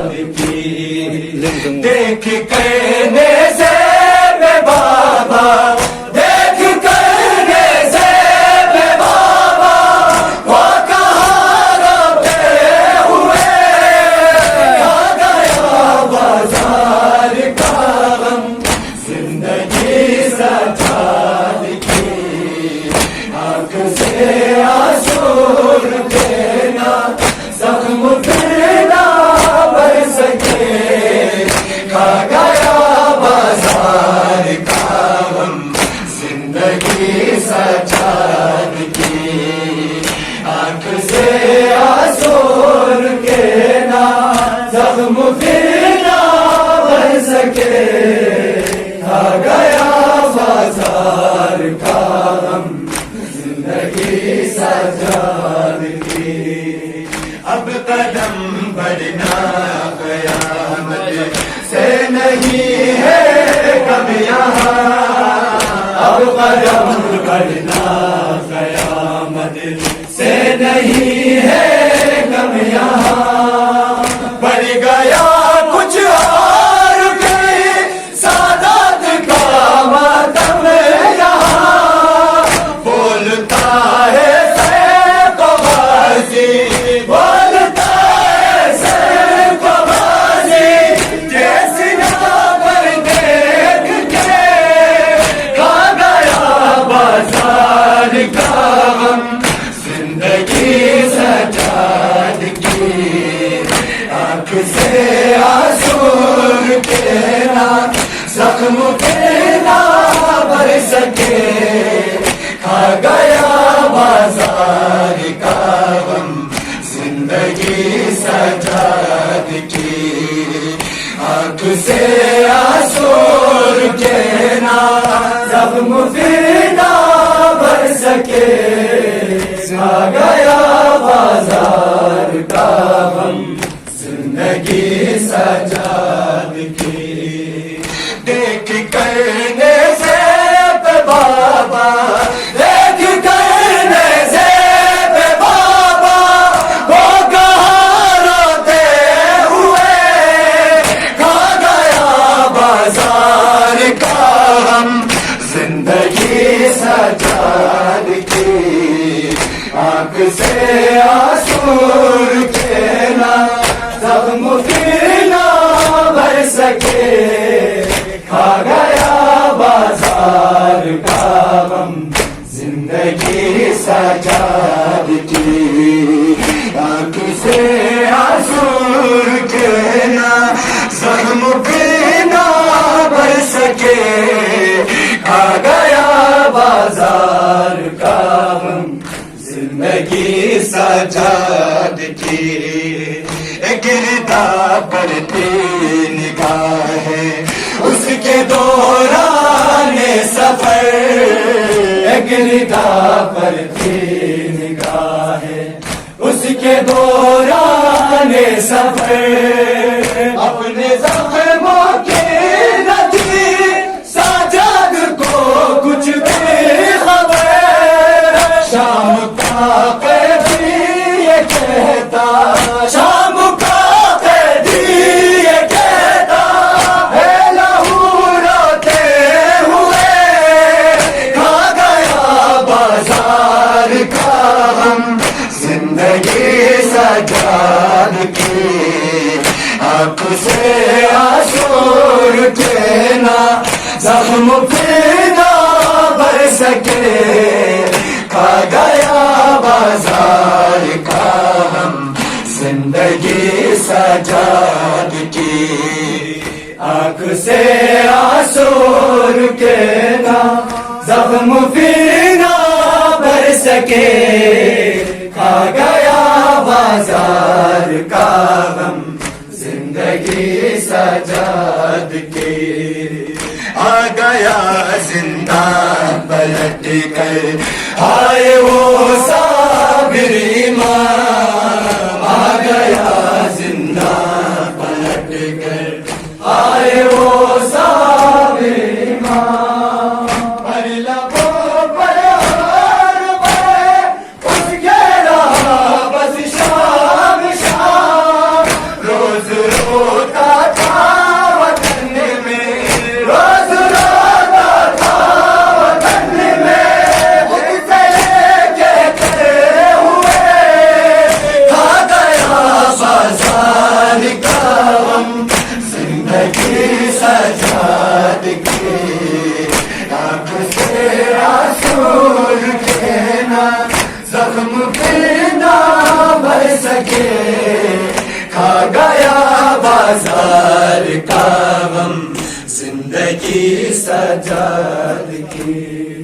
دیکھ کرنے سے میں بابا دیکھ کرنے سے میں بابا وہ کہاں روتے ہوئے آ گیا بازار کا غم زندگی سجاد کی آنکھ سے آنسو دینا زخم پھرنا بھر سکے کھا گیا بازار کا غم زندگی سجاد کی آنکھ سے آنسو کے نا زخم پھرنا بھر سکے کھا گیا بازار کا غم زندگی سجاد کی اب قدم بڑھنا قیامت سے نہیں ہے کب یہاں اب قدم بڑھنا قیامت سے نہیں ہے کب یہاں بڑھ گیا کچھ اور بھی سعادت کا ماتم یہاں بولتا ہے سیف غازی بولتا ہے سیف غازی جیسی نہ پر دیکھ کے کھا گیا بازار کا غم زندگی سجاد کی آنکھ سے آنسو کے نا زخم کے نا بھر سکے کھا گیا بازار کا غم زندگی سجاد کی آنکھ سے آنسو کے نا زخم پھرنا بھر سکے کھا گیا بازار کا غم زندگی سجاد کی دیکھ کرنے سے بابا دیکھ کرنے سے بابا وہ کہاں روتے ہوئے کھا گیا بازار کا غم زندگی سجاد کی آنکھ سے آنسو کے نا زخم پھرنا بھر سکے کھا گیا بازار کا غم زندگی سجاد کی آنکھ سے آنسو کے نا زخم پھرنا بھر سکے کھا گیا بازار کا غم زندگی سجاد کی گرتا پڑتی نگاہیں اس کے دوران سفر گرتا پڑتی نگاہیں اس کے دوران سفر اپنے زخموں کی ندی سجاد کو کچھ بھی خبر شام کا قیدی یہ کہتا شام کا قیدی یہ کہتا ہے لہو روتے ہوئے کھا گیا بازار کا غم زندگی سجاد کی آنکھ سے آنسو کے نا زخم پھرنا بھر سکے کھا گیا بازار کا غم زندگی سجاد کی آنکھ سے آنسو کے نا زخم پھرنا بھر سکے کھا گیا بازار کا غم زندگی سجاد کی آ گیا زندان پلٹ کر آئے وہ صابر امام آ گیا زندان پلٹ کر آئے وہ صابر امام پر لبوں پر اس کے رہا بس شام شام روز روتا تھا وطن میں، روز روتا تھا وطن میں، خود سے کہتے ہوئے کھا گیا بازار کا غم، زندگی سجاد کے آنکھ سے آنسو کے نہ زخم بھی نہ بھر سکے، کھا گیا بازار کا غم، زندگی سجاد کی۔